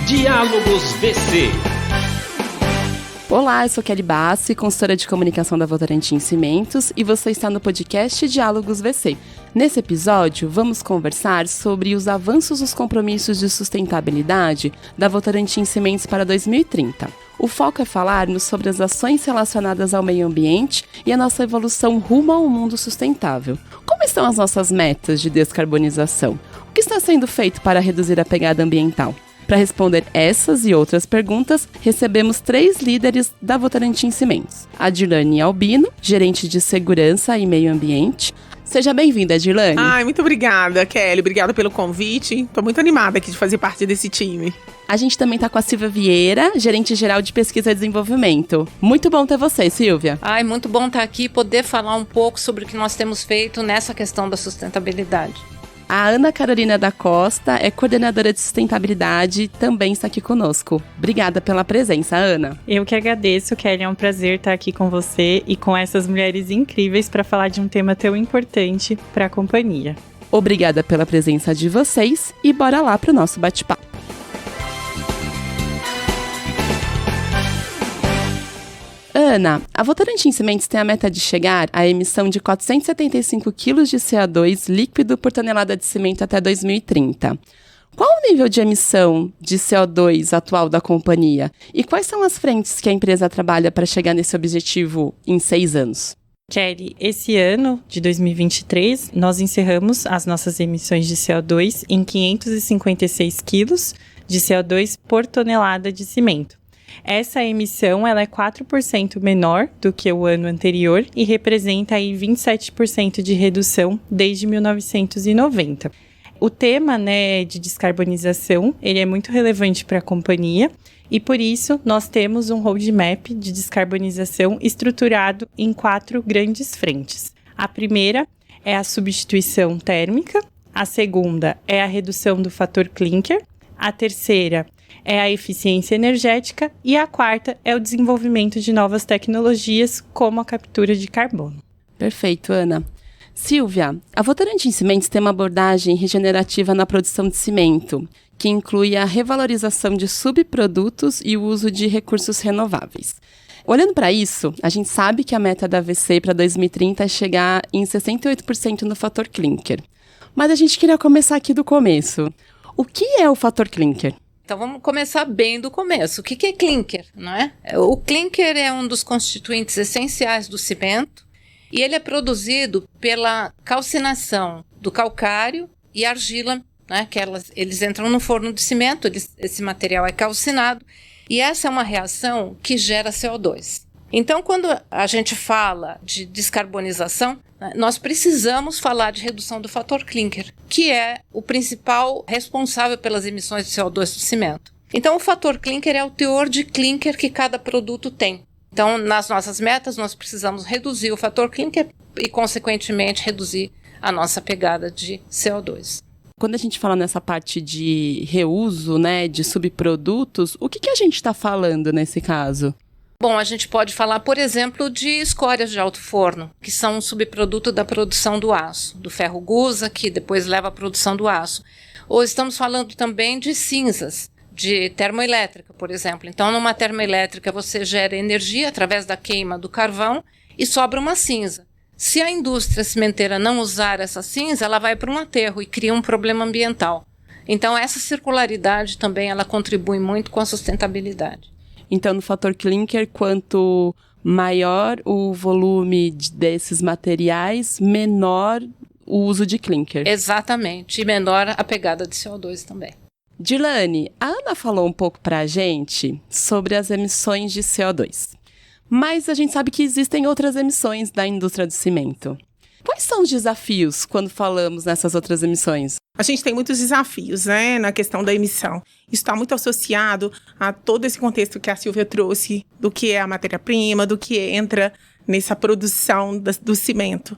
Diálogos VC. Olá, eu sou Kelly Bassi, consultora de comunicação da Votorantim Cimentos, e você está no podcast Diálogos VC. Nesse episódio, vamos conversar sobre os avanços dos compromissos de sustentabilidade da Votorantim Cimentos para 2030. O foco é falarmos sobre as ações relacionadas ao meio ambiente e a nossa evolução rumo a um mundo sustentável. Como estão as nossas metas de descarbonização? O que está sendo feito para reduzir a pegada ambiental? Para responder essas e outras perguntas, recebemos 3 líderes da Votorantim Cimentos. A Dirlane Albino, gerente de segurança e meio ambiente. Seja bem-vinda, Dirlane. Muito obrigada, Kelly. Obrigada pelo convite. Estou muito animada aqui de fazer parte desse time. A gente também está com a Silvia Vieira, gerente geral de pesquisa e desenvolvimento. Muito bom ter você, Silvia. Muito bom estar aqui e poder falar um pouco sobre o que nós temos feito nessa questão da sustentabilidade. A Ana Carolina da Costa é coordenadora de sustentabilidade e também está aqui conosco. Obrigada pela presença, Ana. Eu que agradeço, Kelly. É um prazer estar aqui com você e com essas mulheres incríveis para falar de um tema tão importante para a companhia. Obrigada pela presença de vocês e bora lá para o nosso bate-papo. Ana, a Votorantim Cimentos tem a meta de chegar à emissão de 475 kg de CO2 líquido por tonelada de cimento até 2030. Qual o nível de emissão de CO2 atual da companhia? E quais são as frentes que a empresa trabalha para chegar nesse objetivo em 6 anos? Kelly, esse ano de 2023, nós encerramos as nossas emissões de CO2 em 556 quilos de CO2 por tonelada de cimento. Essa emissão ela é 4% menor do que o ano anterior e representa aí 27% de redução desde 1990. O tema, de descarbonização, ele é muito relevante para a companhia e por isso nós temos um roadmap de descarbonização estruturado em 4 grandes frentes. A primeira é a substituição térmica, a segunda é a redução do fator clinker, a terceira é a eficiência energética e a quarta é o desenvolvimento de novas tecnologias como a captura de carbono. Perfeito, Ana. Silvia, a Votorantim Cimentos tem uma abordagem regenerativa na produção de cimento, que inclui a revalorização de subprodutos e o uso de recursos renováveis. Olhando para isso, a gente sabe que a meta da VC para 2030 é chegar em 68% no fator clinker. Mas a gente queria começar aqui do começo. O que é o fator clinker? Então vamos começar bem do começo. O que é clinker, não é? O clinker é um dos constituintes essenciais do cimento e ele é produzido pela calcinação do calcário e argila, né? Que eles entram no forno de cimento, esse material é calcinado e essa é uma reação que gera CO2. Então, quando a gente fala de descarbonização, nós precisamos falar de redução do fator clinker, que é o principal responsável pelas emissões de CO2 do cimento. Então, o fator clinker é o teor de clinker que cada produto tem. Então, nas nossas metas, nós precisamos reduzir o fator clinker e, consequentemente, reduzir a nossa pegada de CO2. Quando a gente fala nessa parte de reuso, de subprodutos, o que a gente está falando nesse caso? Bom, a gente pode falar, por exemplo, de escórias de alto forno, que são um subproduto da produção do aço, do ferro gusa, que depois leva à produção do aço. Ou estamos falando também de cinzas, de termoelétrica, por exemplo. Então, numa termoelétrica, você gera energia através da queima do carvão e sobra uma cinza. Se a indústria cimenteira não usar essa cinza, ela vai para um aterro e cria um problema ambiental. Então, essa circularidade também ela contribui muito com a sustentabilidade. Então, no fator clinker, quanto maior o volume desses materiais, menor o uso de clinker. Exatamente, e menor a pegada de CO2 também. Dirlane, a Ana falou um pouco para a gente sobre as emissões de CO2. Mas a gente sabe que existem outras emissões da indústria do cimento. Quais são os desafios quando falamos nessas outras emissões? A gente tem muitos desafios, na questão da emissão. Isso está muito associado a todo esse contexto que a Silvia trouxe, do que é a matéria-prima, do que entra nessa produção do cimento.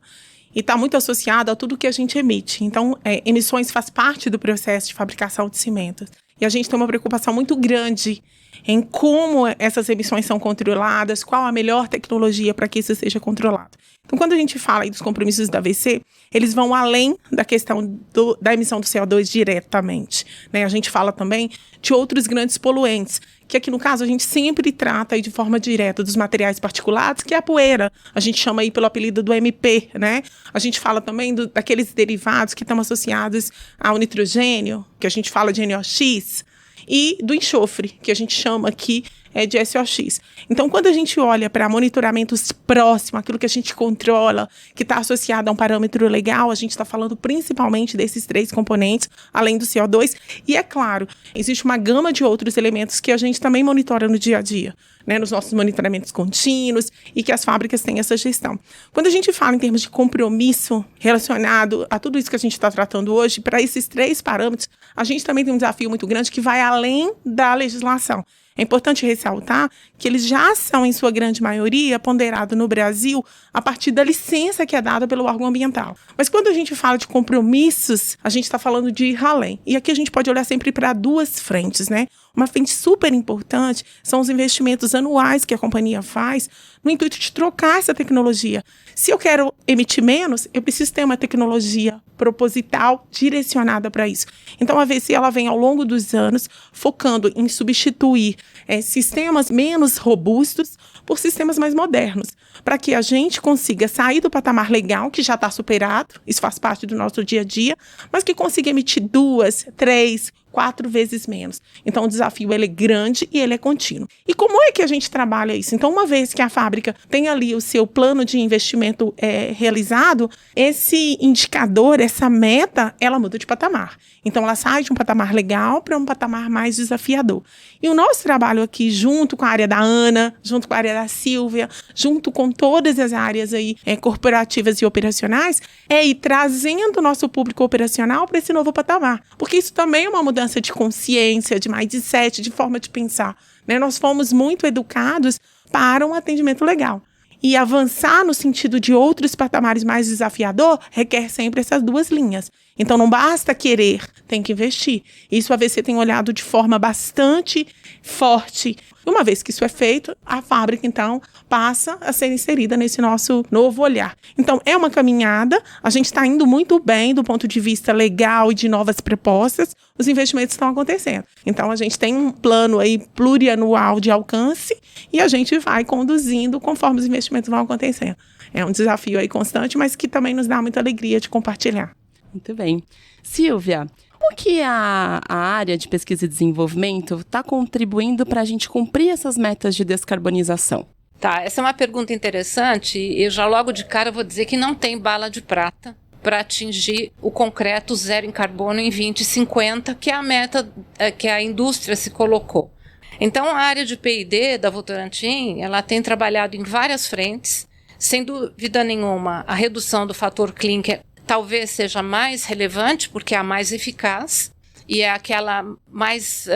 E está muito associado a tudo que a gente emite. Então, emissões faz parte do processo de fabricação de cimento. E a gente tem uma preocupação muito grande em como essas emissões são controladas, qual a melhor tecnologia para que isso seja controlado. Então, quando a gente fala aí dos compromissos da AVC, eles vão além da questão da emissão do CO2 diretamente, né? A gente fala também de outros grandes poluentes, que aqui no caso a gente sempre trata aí de forma direta dos materiais particulados, que é a poeira, a gente chama aí pelo apelido do MP, né? A gente fala também daqueles derivados que estão associados ao nitrogênio, que a gente fala de NOx, e do enxofre, que a gente chama aqui de SOx. Então, quando a gente olha para monitoramentos próximos, aquilo que a gente controla, que está associado a um parâmetro legal, a gente está falando principalmente desses 3 componentes, além do CO2. E, é claro, existe uma gama de outros elementos que a gente também monitora no dia a dia, né, nos nossos monitoramentos contínuos, e que as fábricas têm essa gestão. Quando a gente fala em termos de compromisso relacionado a tudo isso que a gente está tratando hoje, para esses 3 parâmetros, a gente também tem um desafio muito grande que vai além da legislação. É importante ressaltar que eles já são, em sua grande maioria, ponderados no Brasil a partir da licença que é dada pelo órgão ambiental. Mas quando a gente fala de compromissos, a gente está falando de ir além. E aqui a gente pode olhar sempre para 2 frentes, né? Uma frente super importante são os investimentos anuais que a companhia faz no intuito de trocar essa tecnologia. Se eu quero emitir menos, eu preciso ter uma tecnologia proposital direcionada para isso. Então, a AVC ela vem ao longo dos anos focando em substituir sistemas menos robustos por sistemas mais modernos, para que a gente consiga sair do patamar legal, que já está superado, isso faz parte do nosso dia a dia, mas que consiga emitir 2, 3, 4 vezes menos. Então, o desafio ele é grande e ele é contínuo. E como é que a gente trabalha isso? Então, uma vez que a fábrica tem ali o seu plano de investimento realizado, esse indicador, essa meta, ela muda de patamar. Então, ela sai de um patamar legal para um patamar mais desafiador. E o nosso trabalho aqui, junto com a área da Ana, junto com a área da Silvia, junto com todas as áreas aí, corporativas e operacionais, é ir trazendo o nosso público operacional para esse novo patamar. Porque isso também é uma mudança de consciência, de mindset, de forma de pensar, né? Nós fomos muito educados para um atendimento legal. E avançar no sentido de outros patamares mais desafiador requer sempre essas 2 linhas. Então, não basta querer, tem que investir. Isso a AVC tem olhado de forma bastante forte. Uma vez que isso é feito, a fábrica, então, passa a ser inserida nesse nosso novo olhar. Então, é uma caminhada, a gente está indo muito bem do ponto de vista legal e de novas propostas, os investimentos estão acontecendo. Então, a gente tem um plano aí plurianual de alcance e a gente vai conduzindo conforme os investimentos vão acontecendo. É um desafio aí constante, mas que também nos dá muita alegria de compartilhar. Muito bem. Silvia, como que a área de pesquisa e desenvolvimento está contribuindo para a gente cumprir essas metas de descarbonização? Tá, essa é uma pergunta interessante. Eu já logo de cara vou dizer que não tem bala de prata para atingir o concreto zero em carbono em 2050, que é a meta que a indústria se colocou. Então, a área de P&D da Votorantim, ela tem trabalhado em várias frentes. Sem dúvida nenhuma, a redução do fator clinker talvez seja mais relevante, porque é a mais eficaz e é aquela mais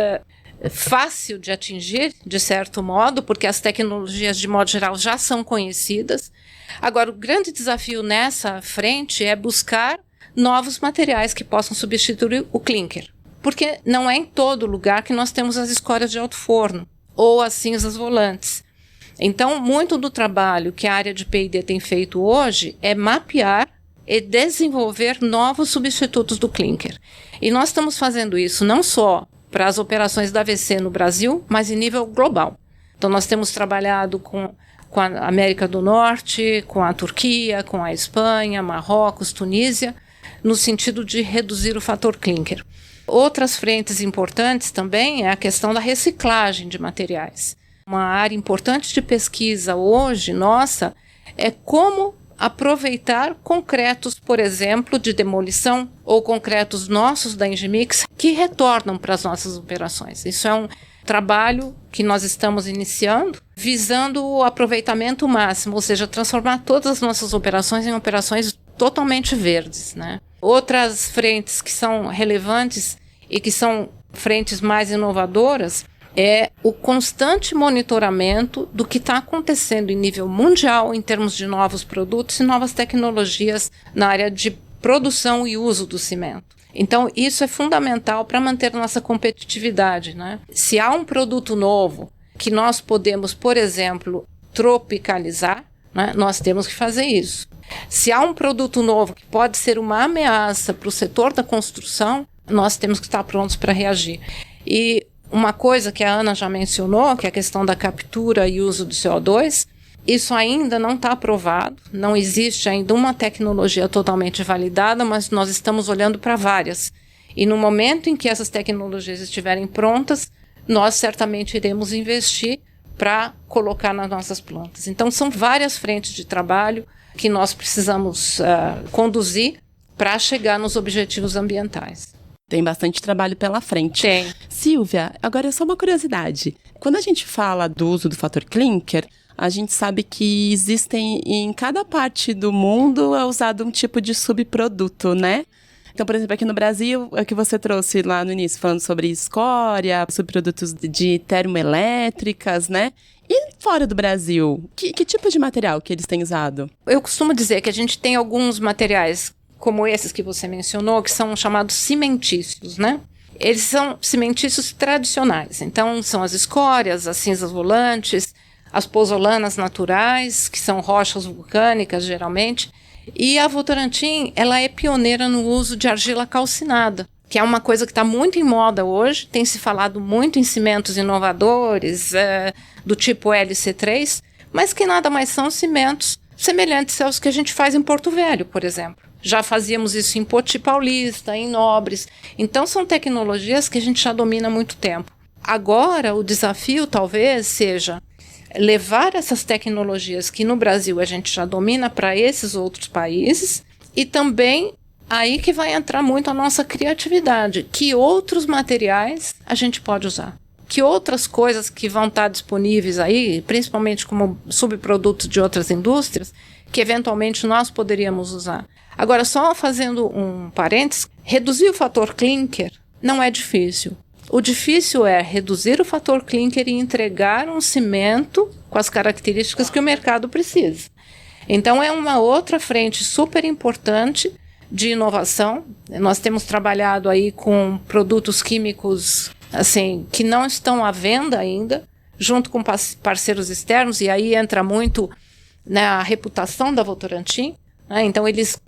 fácil de atingir, de certo modo, porque as tecnologias, de modo geral, já são conhecidas. Agora, o grande desafio nessa frente é buscar novos materiais que possam substituir o clinker, porque não é em todo lugar que nós temos as escórias de alto forno ou as cinzas volantes. Então, muito do trabalho que a área de P&D tem feito hoje é mapear e desenvolver novos substitutos do clinker. E nós estamos fazendo isso não só para as operações da AVC no Brasil, mas em nível global. Então, nós temos trabalhado com a América do Norte, com a Turquia, com a Espanha, Marrocos, Tunísia, no sentido de reduzir o fator clinker. Outras frentes importantes também é a questão da reciclagem de materiais. Uma área importante de pesquisa hoje, nossa, é como aproveitar concretos, por exemplo, de demolição ou concretos nossos da Engimix que retornam para as nossas operações. Isso é um trabalho que nós estamos iniciando, visando o aproveitamento máximo, ou seja, transformar todas as nossas operações em operações totalmente verdes, né? Outras frentes que são relevantes e que são frentes mais inovadoras é o constante monitoramento do que está acontecendo em nível mundial em termos de novos produtos e novas tecnologias na área de produção e uso do cimento. Então, isso é fundamental para manter nossa competitividade, né? Se há um produto novo que nós podemos, por exemplo, tropicalizar, né? Nós temos que fazer isso. Se há um produto novo que pode ser uma ameaça para o setor da construção, nós temos que estar prontos para reagir. E uma coisa que a Ana já mencionou, que é a questão da captura e uso do CO2, isso ainda não está aprovado, não existe ainda uma tecnologia totalmente validada, mas nós estamos olhando para várias. E no momento em que essas tecnologias estiverem prontas, nós certamente iremos investir para colocar nas nossas plantas. Então, são várias frentes de trabalho que nós precisamos conduzir para chegar nos objetivos ambientais. Tem bastante trabalho pela frente. Tem. Silvia, agora é só uma curiosidade. Quando a gente fala do uso do fator clinker, a gente sabe que existem em cada parte do mundo é usado um tipo de subproduto, né? Então, por exemplo, aqui no Brasil, é o que você trouxe lá no início, falando sobre escória, subprodutos de termoelétricas, né? E fora do Brasil, que tipo de material que eles têm usado? Eu costumo dizer que a gente tem alguns materiais, como esses que você mencionou, que são chamados cimentícios, né? Eles são cimentícios tradicionais. Então, são as escórias, as cinzas volantes, as pozzolanas naturais, que são rochas vulcânicas, geralmente. E a Votorantim, ela é pioneira no uso de argila calcinada, que é uma coisa que está muito em moda hoje. Tem se falado muito em cimentos inovadores, do tipo LC3, mas que nada mais são cimentos semelhantes aos que a gente faz em Porto Velho, por exemplo. Já fazíamos isso em Poti Paulista, em Nobres. Então, são tecnologias que a gente já domina há muito tempo. Agora, o desafio talvez seja levar essas tecnologias que no Brasil a gente já domina para esses outros países, e também aí que vai entrar muito a nossa criatividade. Que outros materiais a gente pode usar? Que outras coisas que vão estar disponíveis aí, principalmente como subprodutos de outras indústrias, que eventualmente nós poderíamos usar? Agora, só fazendo um parênteses, reduzir o fator clinker não é difícil. O difícil é reduzir o fator clinker e entregar um cimento com as características que o mercado precisa. Então, é uma outra frente super importante de inovação. Nós temos trabalhado aí com produtos químicos assim, que não estão à venda ainda, junto com parceiros externos, e aí entra muito, né, a reputação da Votorantim, né? Então, eles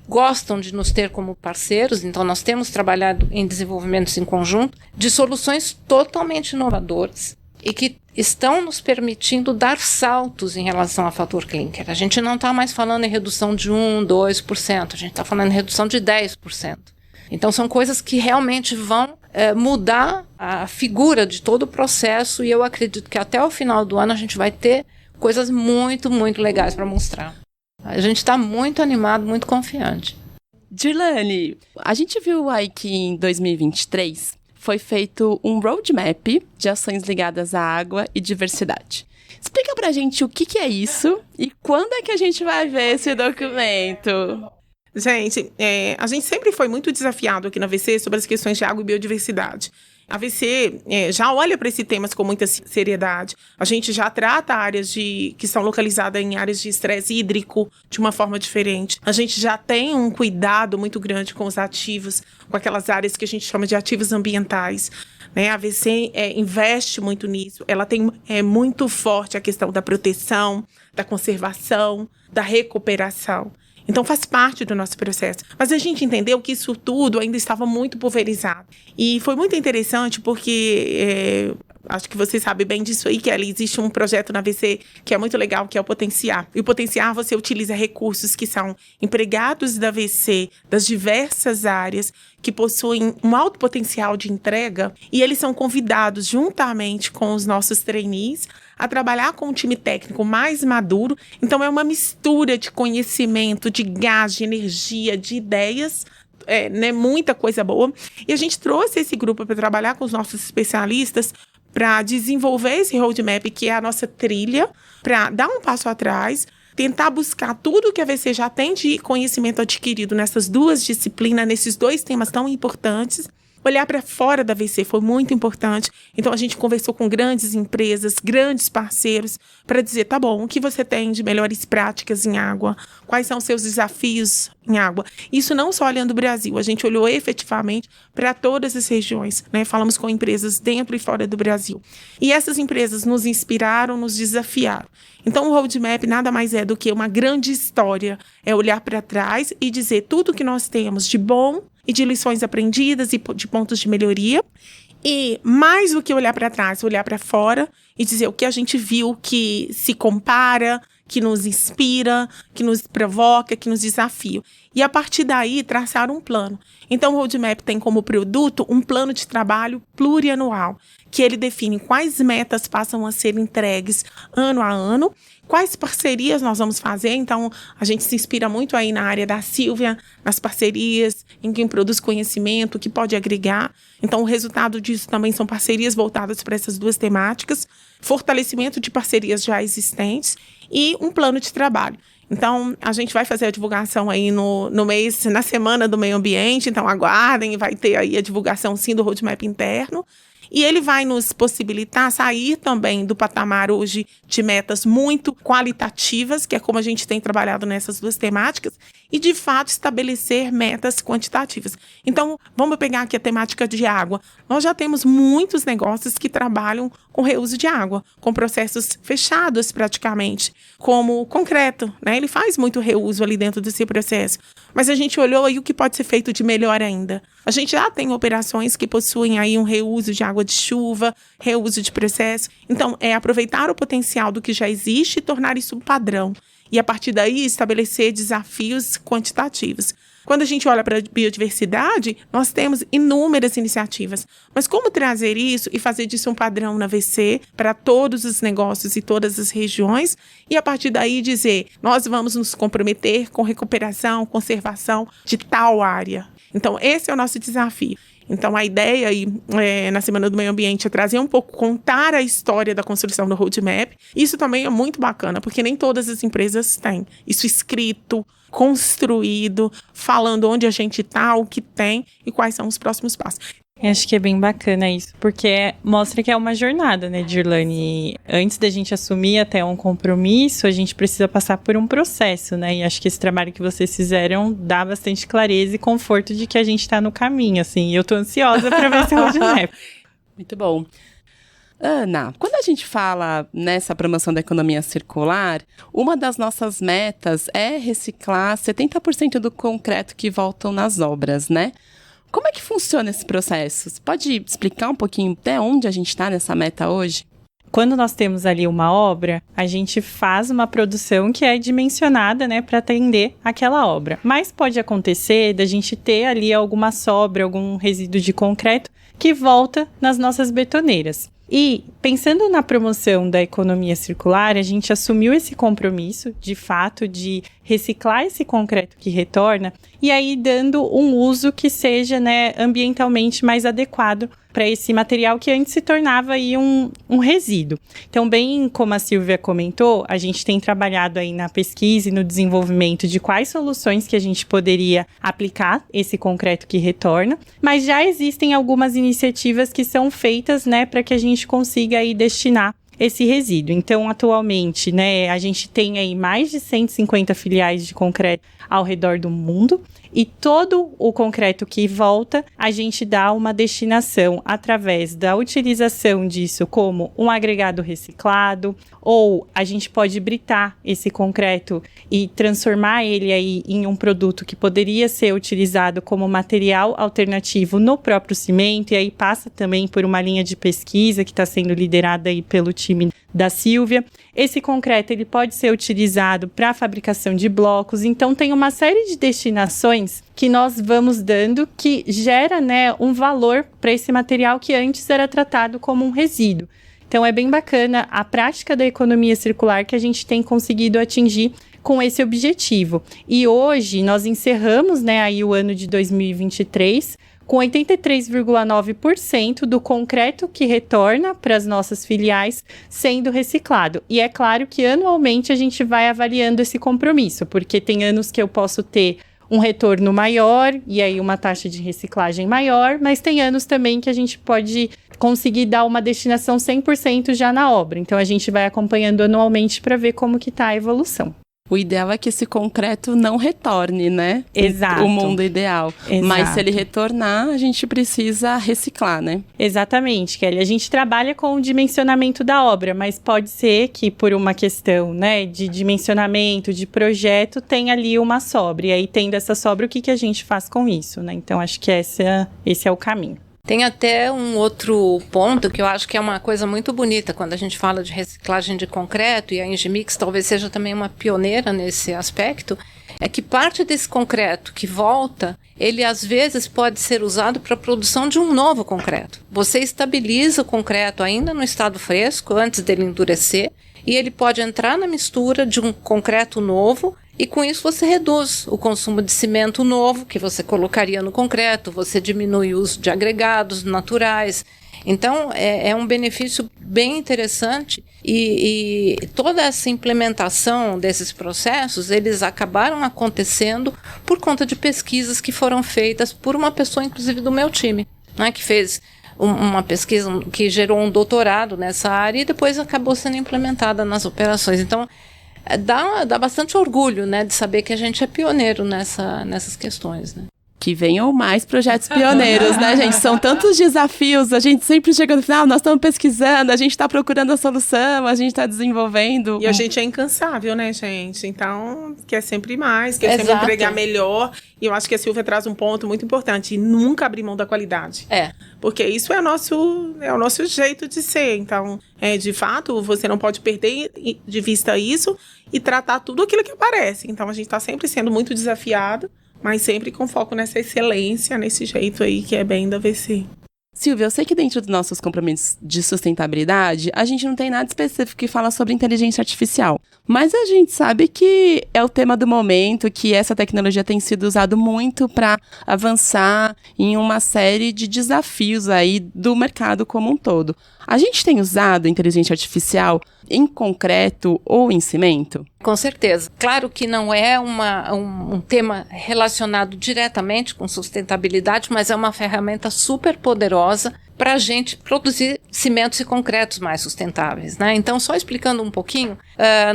gostam de nos ter como parceiros, então nós temos trabalhado em desenvolvimentos em conjunto de soluções totalmente inovadoras e que estão nos permitindo dar saltos em relação ao fator clinker. A gente não está mais falando em redução de 1%, 2%, a gente está falando em redução de 10%. Então são coisas que realmente vão mudar a figura de todo o processo, e eu acredito que até o final do ano a gente vai ter coisas muito, muito legais para mostrar. A gente está muito animado, muito confiante. Dirlane, a gente viu aí que em 2023 foi feito um roadmap de ações ligadas à água e diversidade. Explica pra gente o que é isso e quando é que a gente vai ver esse documento? Gente, a gente sempre foi muito desafiado aqui na AVC sobre as questões de água e biodiversidade. A AVC já olha para esses temas com muita seriedade. A gente já trata áreas que são localizadas em áreas de estresse hídrico de uma forma diferente. A gente já tem um cuidado muito grande com os ativos, com aquelas áreas que a gente chama de ativos ambientais. Né? A AVC investe muito nisso. Ela tem muito forte a questão da proteção, da conservação, da recuperação. Então, faz parte do nosso processo. Mas a gente entendeu que isso tudo ainda estava muito pulverizado. E foi muito interessante porque, acho que você sabe bem disso aí, que ali existe um projeto na AVC que é muito legal, que é o Potenciar. E o Potenciar, você utiliza recursos que são empregados da AVC, das diversas áreas, que possuem um alto potencial de entrega, e eles são convidados, juntamente com os nossos trainees, a trabalhar com um time técnico mais maduro. Então, é uma mistura de conhecimento, de gás, de energia, de ideias, né, muita coisa boa. E a gente trouxe esse grupo para trabalhar com os nossos especialistas para desenvolver esse roadmap, que é a nossa trilha, para dar um passo atrás, tentar buscar tudo que a AVC já tem de conhecimento adquirido nessas duas disciplinas, nesses dois temas tão importantes, Olhar para fora da VC foi muito importante. Então, a gente conversou com grandes empresas, grandes parceiros, para dizer, tá bom, o que você tem de melhores práticas em água? Quais são os seus desafios em água? Isso não só olhando o Brasil, a gente olhou efetivamente para todas as regiões, né? Falamos com empresas dentro e fora do Brasil. E essas empresas nos inspiraram, nos desafiaram. Então, o roadmap nada mais é do que uma grande história, é olhar para trás e dizer tudo que nós temos de bom e de lições aprendidas e de pontos de melhoria. E mais do que olhar para trás, olhar para fora e dizer o que a gente viu que se compara, que nos inspira, que nos provoca, que nos desafia. E a partir daí, traçar um plano. Então, o roadmap tem como produto um plano de trabalho plurianual, que ele define quais metas passam a ser entregues ano a ano, quais parcerias nós vamos fazer. Então, a gente se inspira muito aí na área da Silvia, nas parcerias, em quem produz conhecimento, que pode agregar. Então, o resultado disso também são parcerias voltadas para essas duas temáticas, fortalecimento de parcerias já existentes e um plano de trabalho. Então, a gente vai fazer a divulgação aí no mês, na Semana do Meio Ambiente, então aguardem, vai ter aí a divulgação sim do roadmap interno. E ele vai nos possibilitar sair também do patamar hoje de metas muito qualitativas, que é como a gente tem trabalhado nessas duas temáticas, e de fato estabelecer metas quantitativas. Então, vamos pegar aqui a temática de água. Nós já temos muitos negócios que trabalham com reuso de água, com processos fechados praticamente, como o concreto, né? Ele faz muito reuso ali dentro desse processo. Mas a gente olhou aí o que pode ser feito de melhor ainda. A gente já tem operações que possuem aí um reuso de água de chuva, reuso de processo. Então, é aproveitar o potencial do que já existe e tornar isso um padrão. E, a partir daí, estabelecer desafios quantitativos. Quando a gente olha para a biodiversidade, nós temos inúmeras iniciativas. Mas como trazer isso e fazer disso um padrão na VC para todos os negócios e todas as regiões? E, a partir daí, dizer, nós vamos nos comprometer com recuperação, conservação de tal área. Então, esse é o nosso desafio. Então, a ideia aí, na Semana do Meio Ambiente é trazer um pouco, contar a história da construção do roadmap. Isso também é muito bacana, porque nem todas as empresas têm isso escrito, construído, falando onde a gente está, o que tem e quais são os próximos passos. Acho que é bem bacana isso, porque mostra que é uma jornada, né, Dirlane? Antes da gente assumir até um compromisso, a gente precisa passar por um processo, né? E acho que esse trabalho que vocês fizeram dá bastante clareza e conforto de que a gente está no caminho, assim. E eu tô ansiosa para ver esse roadmap. Muito bom. Ana, quando a gente fala nessa promoção da economia circular, uma das nossas metas é reciclar 70% do concreto que voltam nas obras, né? Como é que funciona esse processo? Você pode explicar um pouquinho até onde a gente está nessa meta hoje? Quando nós temos ali uma obra, a gente faz uma produção que é dimensionada, né, para atender aquela obra. Mas pode acontecer da gente ter ali alguma sobra, algum resíduo de concreto que volta nas nossas betoneiras. E, pensando na promoção da economia circular, a gente assumiu esse compromisso, de fato, de reciclar esse concreto que retorna e aí dando um uso que seja, né, ambientalmente mais adequado para esse material que antes se tornava aí um resíduo. Então, bem como a Silvia comentou, a gente tem trabalhado aí na pesquisa e no desenvolvimento de quais soluções que a gente poderia aplicar esse concreto que retorna, mas já existem algumas iniciativas que são feitas, né, para que a gente consiga aí destinar esse resíduo. Então, atualmente, né, a gente tem aí mais de 150 filiais de concreto ao redor do mundo e todo o concreto que volta, a gente dá uma destinação através da utilização disso como um agregado reciclado, ou a gente pode britar esse concreto e transformar ele aí em um produto que poderia ser utilizado como material alternativo no próprio cimento, e aí passa também por uma linha de pesquisa que está sendo liderada aí pelo time da Silvia. Esse concreto ele pode ser utilizado para a fabricação de blocos, então tem uma série de destinações que nós vamos dando que gera, né, um valor para esse material que antes era tratado como um resíduo. Então é bem bacana a prática da economia circular que a gente tem conseguido atingir com esse objetivo. E hoje nós encerramos, né, aí o ano de 2023 com 83,9% do concreto que retorna para as nossas filiais sendo reciclado. E é claro que anualmente a gente vai avaliando esse compromisso, porque tem anos que eu posso ter um retorno maior e aí uma taxa de reciclagem maior, mas tem anos também que a gente pode conseguir dar uma destinação 100% já na obra. Então, a gente vai acompanhando anualmente para ver como que está a evolução. O ideal é que esse concreto não retorne, né? Exato. O mundo ideal. Exato. Mas se ele retornar, a gente precisa reciclar, né? Exatamente, Kelly. A gente trabalha com o dimensionamento da obra, mas pode ser que por uma questão, né, de dimensionamento, de projeto, tenha ali uma sobra. E aí, tendo essa sobra, o que a gente faz com isso, né? Então, acho que esse é o caminho. Tem até um outro ponto que eu acho que é uma coisa muito bonita quando a gente fala de reciclagem de concreto, e a Engimix talvez seja também uma pioneira nesse aspecto, é que parte desse concreto que volta, ele às vezes pode ser usado para a produção de um novo concreto. Você estabiliza o concreto ainda no estado fresco, antes dele endurecer, e ele pode entrar na mistura de um concreto novo, e com isso você reduz o consumo de cimento novo que você colocaria no concreto, você diminui o uso de agregados naturais. Então, é um benefício bem interessante e toda essa implementação desses processos, eles acabaram acontecendo por conta de pesquisas que foram feitas por uma pessoa, inclusive do meu time, né, que fez uma pesquisa que gerou um doutorado nessa área e depois acabou sendo implementada nas operações. Então, dá bastante orgulho, né, de saber que a gente é pioneiro nessas questões, né. Que venham mais projetos pioneiros, né, gente? São tantos desafios, a gente sempre chega no final, nós estamos pesquisando, a gente está procurando a solução, a gente está desenvolvendo. E a gente é incansável, né, gente? Então, quer sempre mais, quer sempre Exato. entregar melhor. E eu acho que a Silvia traz um ponto muito importante, nunca abrir mão da qualidade. Porque isso é o nosso jeito de ser. Então, de fato, você não pode perder de vista isso e tratar tudo aquilo que aparece. Então, a gente está sempre sendo muito desafiado, mas sempre com foco nessa excelência, nesse jeito aí que é bem da VC. Silvia, eu sei que dentro dos nossos compromissos de sustentabilidade, a gente não tem nada específico que fala sobre inteligência artificial. Mas a gente sabe que é o tema do momento, que essa tecnologia tem sido usada muito para avançar em uma série de desafios aí do mercado como um todo. A gente tem usado inteligência artificial em concreto ou em cimento? Com certeza. Claro que não é um tema relacionado diretamente com sustentabilidade, mas é uma ferramenta super poderosa para a gente produzir cimentos e concretos mais sustentáveis, né? Então, só explicando um pouquinho,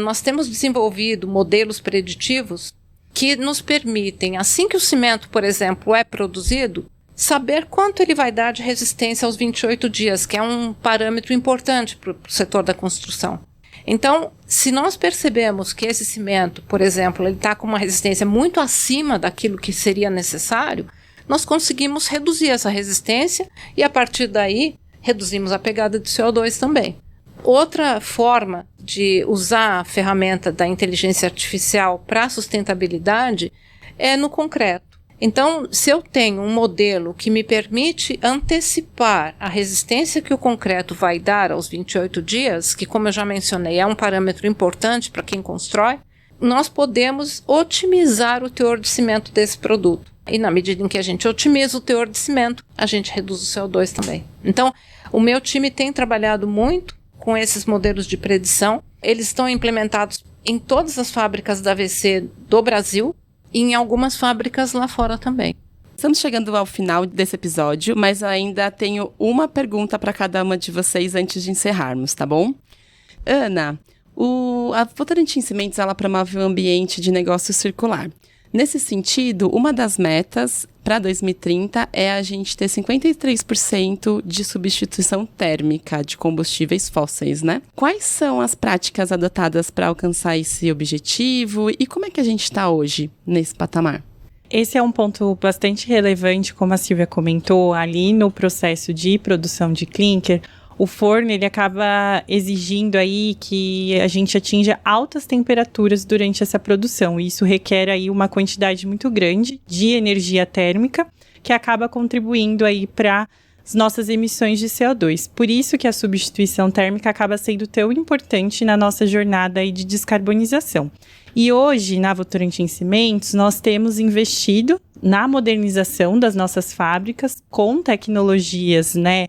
nós temos desenvolvido modelos preditivos que nos permitem, assim que o cimento, por exemplo, é produzido, saber quanto ele vai dar de resistência aos 28 dias, que é um parâmetro importante para o setor da construção. Então, se nós percebemos que esse cimento, por exemplo, ele está com uma resistência muito acima daquilo que seria necessário, nós conseguimos reduzir essa resistência e, a partir daí, reduzimos a pegada de CO2 também. Outra forma de usar a ferramenta da inteligência artificial para a sustentabilidade é no concreto. Então, se eu tenho um modelo que me permite antecipar a resistência que o concreto vai dar aos 28 dias, que, como eu já mencionei, é um parâmetro importante para quem constrói, nós podemos otimizar o teor de cimento desse produto. E na medida em que a gente otimiza o teor de cimento, a gente reduz o CO2 também. Então, o meu time tem trabalhado muito com esses modelos de predição. Eles estão implementados em todas as fábricas da VC do Brasil, e em algumas fábricas lá fora também. Estamos chegando ao final desse episódio, mas ainda tenho uma pergunta para cada uma de vocês antes de encerrarmos, tá bom? Ana, a Votorantim Cimentos, ela promove um ambiente de negócio circular. Nesse sentido, uma das metas para 2030 é a gente ter 53% de substituição térmica de combustíveis fósseis, né? Quais são as práticas adotadas para alcançar esse objetivo e como é que a gente está hoje nesse patamar? Esse é um ponto bastante relevante, como a Silvia comentou, ali no processo de produção de clinker. O forno, ele acaba exigindo aí que a gente atinja altas temperaturas durante essa produção. E isso requer aí uma quantidade muito grande de energia térmica, que acaba contribuindo aí para as nossas emissões de CO2. Por isso que a substituição térmica acaba sendo tão importante na nossa jornada aí de descarbonização. E hoje, na Votorantim Cimentos, nós temos investido na modernização das nossas fábricas com tecnologias, né,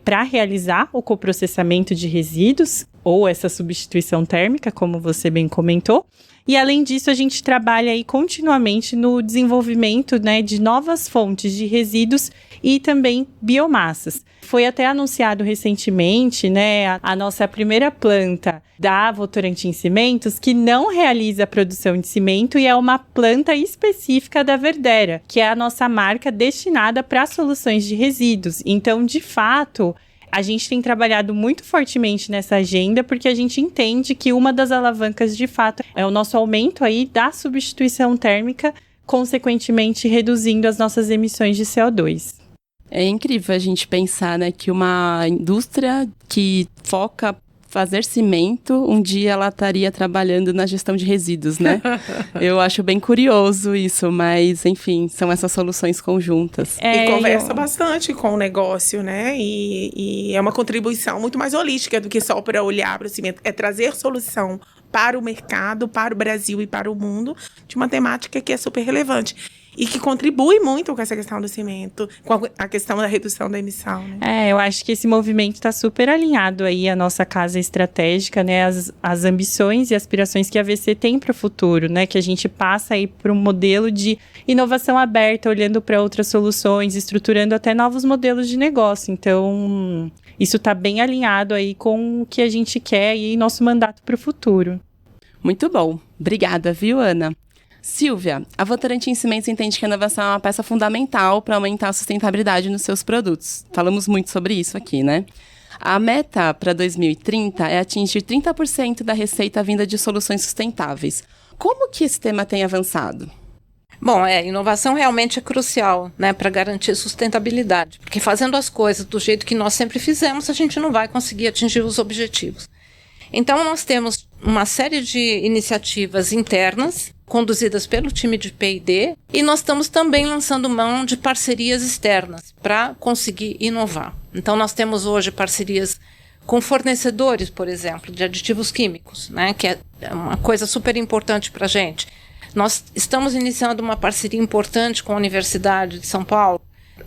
para realizar o coprocessamento de resíduos, ou essa substituição térmica, como você bem comentou. E além disso, a gente trabalha aí continuamente no desenvolvimento, né, de novas fontes de resíduos e também biomassas. Foi até anunciado recentemente, né, a nossa primeira planta da Votorantim Cimentos, que não realiza a produção de cimento e é uma planta específica da Verdera, que é a nossa marca destinada para soluções de resíduos. Então, de fato, a gente tem trabalhado muito fortemente nessa agenda, porque a gente entende que uma das alavancas, de fato, é o nosso aumento aí da substituição térmica, consequentemente reduzindo as nossas emissões de CO2. É incrível a gente pensar, né, que uma indústria que foca fazer cimento, um dia ela estaria trabalhando na gestão de resíduos, né? Eu acho bem curioso isso, mas, enfim, são essas soluções conjuntas. E conversa bastante com o negócio, né? E é uma contribuição muito mais holística do que só para olhar para o cimento. É trazer solução para o mercado, para o Brasil e para o mundo, de uma temática que é super relevante. E que contribui muito com essa questão do cimento, com a questão da redução da emissão, né? Eu acho que esse movimento está super alinhado aí à nossa casa estratégica, né? As ambições e aspirações que a AVC tem para o futuro, né? Que a gente passa aí para um modelo de inovação aberta, olhando para outras soluções, estruturando até novos modelos de negócio. Então, isso está bem alinhado aí com o que a gente quer e nosso mandato para o futuro. Muito bom. Obrigada, viu, Ana? Silvia, a Votorantim Cimentos entende que a inovação é uma peça fundamental para aumentar a sustentabilidade nos seus produtos. Falamos muito sobre isso aqui, né? A meta para 2030 é atingir 30% da receita vinda de soluções sustentáveis. Como que esse tema tem avançado? Bom, inovação realmente é crucial, né, para garantir sustentabilidade. Porque fazendo as coisas do jeito que nós sempre fizemos, a gente não vai conseguir atingir os objetivos. Então, nós temos uma série de iniciativas internas, conduzidas pelo time de P&D, e nós estamos também lançando mão de parcerias externas para conseguir inovar. Então, nós temos hoje parcerias com fornecedores, por exemplo, de aditivos químicos, né, que é uma coisa super importante para a gente. Nós estamos iniciando uma parceria importante com a Universidade de São Paulo,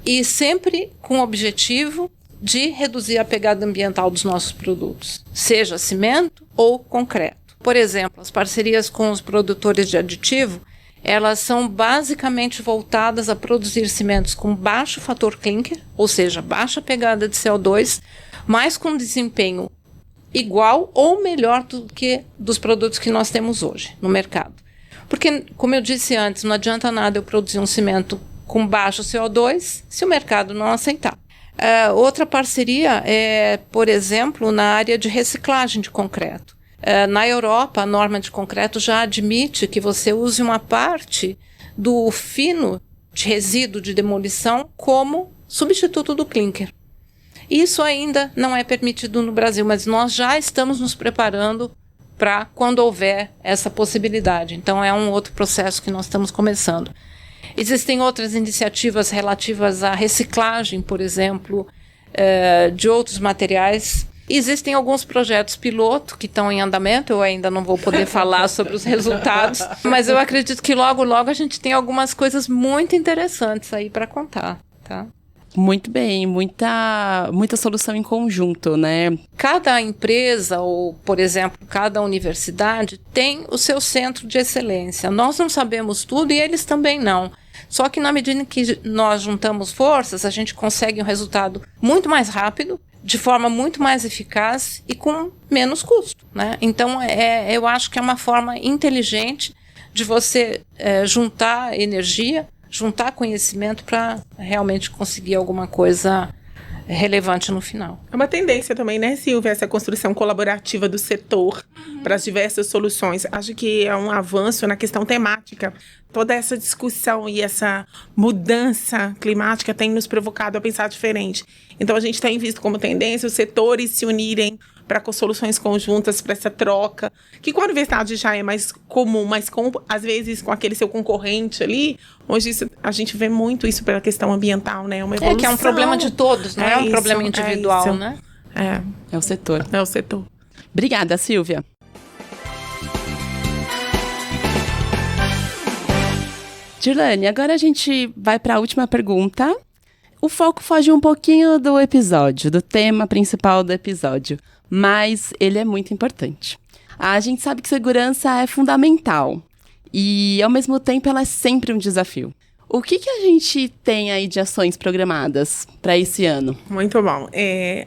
e sempre com o objetivo de reduzir a pegada ambiental dos nossos produtos, seja cimento ou concreto. Por exemplo, as parcerias com os produtores de aditivo, elas são basicamente voltadas a produzir cimentos com baixo fator clinker, ou seja, baixa pegada de CO2, mas com desempenho igual ou melhor do que dos produtos que nós temos hoje no mercado. Porque, como eu disse antes, não adianta nada eu produzir um cimento com baixo CO2 se o mercado não aceitar. Outra parceria é, por exemplo, na área de reciclagem de concreto. Na Europa, a norma de concreto já admite que você use uma parte do fino de resíduo de demolição como substituto do clinker. Isso ainda não é permitido no Brasil, mas nós já estamos nos preparando para quando houver essa possibilidade. Então, é um outro processo que nós estamos começando. Existem outras iniciativas relativas à reciclagem, por exemplo, de outros materiais. Existem alguns projetos piloto que estão em andamento, eu ainda não vou poder falar sobre os resultados, mas eu acredito que logo, logo a gente tem algumas coisas muito interessantes aí para contar, tá? Muito bem, muita solução em conjunto, né? Cada empresa ou, por exemplo, cada universidade tem o seu centro de excelência. Nós não sabemos tudo e eles também não. Só que na medida que nós juntamos forças, a gente consegue um resultado muito mais rápido, de forma muito mais eficaz e com menos custo, né? Então, eu acho que é uma forma inteligente de você juntar energia, juntar conhecimento para realmente conseguir alguma coisa relevante no final. É uma tendência também, né, Silvia, essa construção colaborativa do setor para as diversas soluções. Acho que é um avanço na questão temática. Toda essa discussão e essa mudança climática tem nos provocado a pensar diferente. Então, a gente tem visto como tendência os setores se unirem para soluções conjuntas, para essa troca, que com a universidade já é mais comum, mas às vezes com aquele seu concorrente ali, hoje a gente vê muito isso pela questão ambiental, né? Uma evolução. Que é um problema de todos, não é um problema individual, né? É o setor. É o setor. Obrigada, Silvia. Dirlane, agora a gente vai para a última pergunta. O foco foge um pouquinho do episódio, do tema principal do episódio, mas ele é muito importante. A gente sabe que segurança é fundamental e, ao mesmo tempo, ela é sempre um desafio. O que a gente tem aí de ações programadas para esse ano? Muito bom.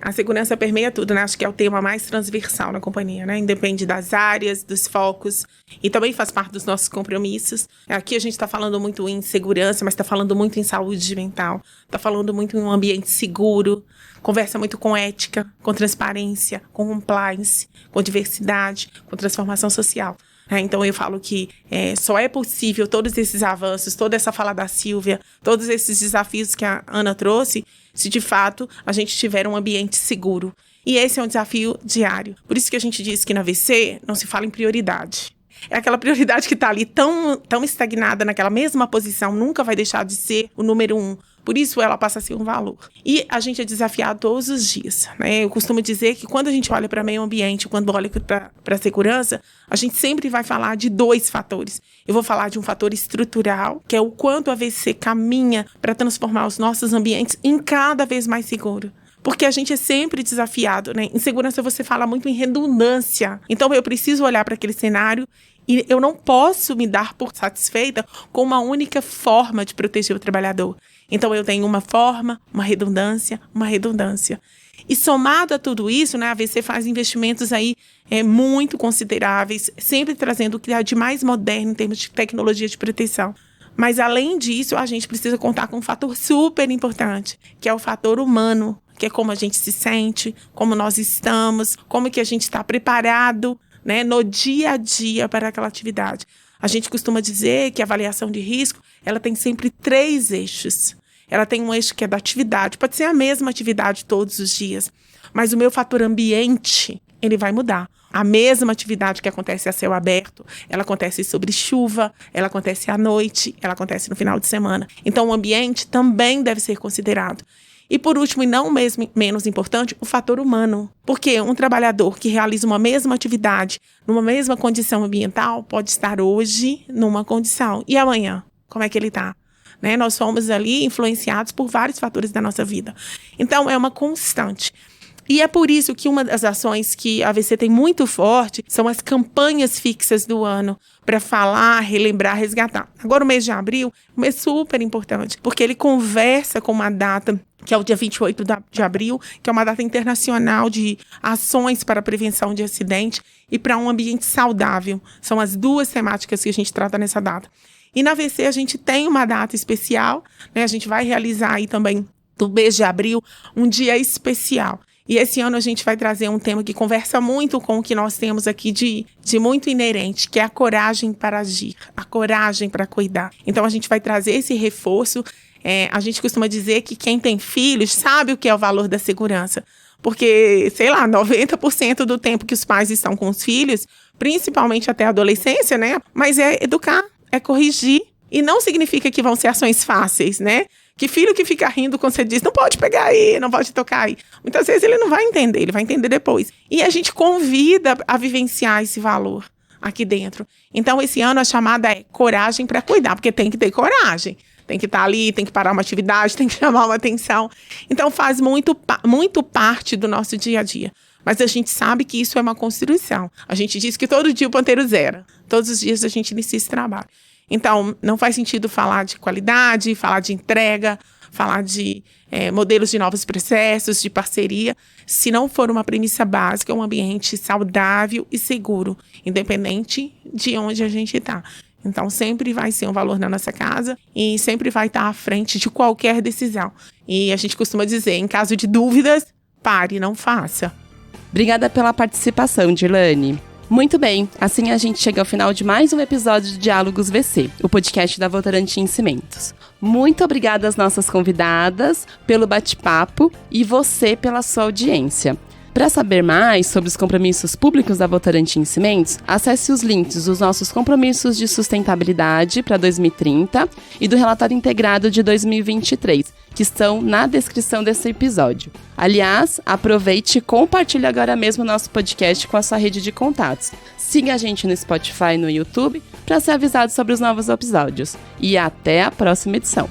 A segurança permeia tudo, né? Acho que é o tema mais transversal na companhia, né? Independe das áreas, dos focos e também faz parte dos nossos compromissos. Aqui a gente está falando muito em segurança, mas está falando muito em saúde mental, está falando muito em um ambiente seguro, conversa muito com ética, com transparência, com compliance, com diversidade, com transformação social. Então eu falo que só é possível todos esses avanços, toda essa fala da Silvia, todos esses desafios que a Ana trouxe, se de fato a gente tiver um ambiente seguro. E esse é um desafio diário. Por isso que a gente diz que na VC não se fala em prioridade. É aquela prioridade que está ali tão estagnada naquela mesma posição, nunca vai deixar de ser o número 1. Por isso ela passa a ser um valor. E a gente é desafiado todos os dias, né? Eu costumo dizer que quando a gente olha para o meio ambiente, quando olha para a segurança, a gente sempre vai falar de 2 fatores. Eu vou falar de um fator estrutural, que é o quanto a VC caminha para transformar os nossos ambientes em cada vez mais seguro. Porque a gente é sempre desafiado, né? Em segurança você fala muito em redundância. Então eu preciso olhar para aquele cenário e eu não posso me dar por satisfeita com uma única forma de proteger o trabalhador. Então eu tenho uma forma, uma redundância. E somado a tudo isso, né, a VC faz investimentos aí muito consideráveis, sempre trazendo o que há de mais moderno em termos de tecnologia de proteção. Mas além disso, a gente precisa contar com um fator super importante, que é o fator humano, que é como a gente se sente, como nós estamos, como que a gente está preparado, né, no dia a dia para aquela atividade. A gente costuma dizer que a avaliação de risco, ela tem sempre 3 eixos. Ela tem um eixo que é da atividade, pode ser a mesma atividade todos os dias, mas o meu fator ambiente, ele vai mudar. A mesma atividade que acontece a céu aberto, ela acontece sobre chuva, ela acontece à noite, ela acontece no final de semana. Então o ambiente também deve ser considerado. E por último, e não menos importante, o fator humano. Porque um trabalhador que realiza uma mesma atividade, numa mesma condição ambiental, pode estar hoje numa condição. E amanhã? Como é que ele está? Né? Nós somos ali influenciados por vários fatores da nossa vida. Então, é uma constante. E é por isso que uma das ações que a VC tem muito forte são as campanhas fixas do ano, para falar, relembrar, resgatar. Agora, o mês de abril, um mês super importante, porque ele conversa com uma data, que é o dia 28 de abril, que é uma data internacional de ações para a prevenção de acidente e para um ambiente saudável. São as 2 temáticas que a gente trata nessa data. E na VC a gente tem uma data especial, né? A gente vai realizar aí também, no mês de abril, um dia especial. E esse ano a gente vai trazer um tema que conversa muito com o que nós temos aqui de muito inerente, que é a coragem para agir, a coragem para cuidar. Então a gente vai trazer esse reforço. A gente costuma dizer que quem tem filhos sabe o que é o valor da segurança. Porque, 90% do tempo que os pais estão com os filhos, principalmente até a adolescência, né? Mas é educar, é corrigir. E não significa que vão ser ações fáceis, né? Que filho que fica rindo quando você diz, não pode pegar aí, não pode tocar aí. Muitas vezes ele não vai entender, ele vai entender depois. E a gente convida a vivenciar esse valor aqui dentro. Então, esse ano a chamada é coragem para cuidar, porque tem que ter coragem. Tem que estar ali, tem que parar uma atividade, tem que chamar uma atenção. Então, faz muito parte do nosso dia a dia. Mas a gente sabe que isso é uma construção. A gente diz que todo dia o ponteiro zera. Todos os dias a gente inicia esse trabalho. Então, não faz sentido falar de qualidade, falar de entrega, falar de modelos de novos processos, de parceria, se não for uma premissa básica, um ambiente saudável e seguro, independente de onde a gente está. Então, sempre vai ser um valor na nossa casa e sempre vai estar à frente de qualquer decisão. E a gente costuma dizer, em caso de dúvidas, pare, não faça. Obrigada pela participação, Dirlane. Muito bem, assim a gente chega ao final de mais um episódio de Diálogos VC, o podcast da Votorantim Cimentos. Muito obrigada às nossas convidadas pelo bate-papo e você pela sua audiência. Para saber mais sobre os compromissos públicos da Votorantim Cimentos, acesse os links dos nossos compromissos de sustentabilidade para 2030 e do relatório integrado de 2023, que estão na descrição desse episódio. Aliás, aproveite e compartilhe agora mesmo o nosso podcast com a sua rede de contatos. Siga a gente no Spotify e no YouTube para ser avisado sobre os novos episódios. E até a próxima edição.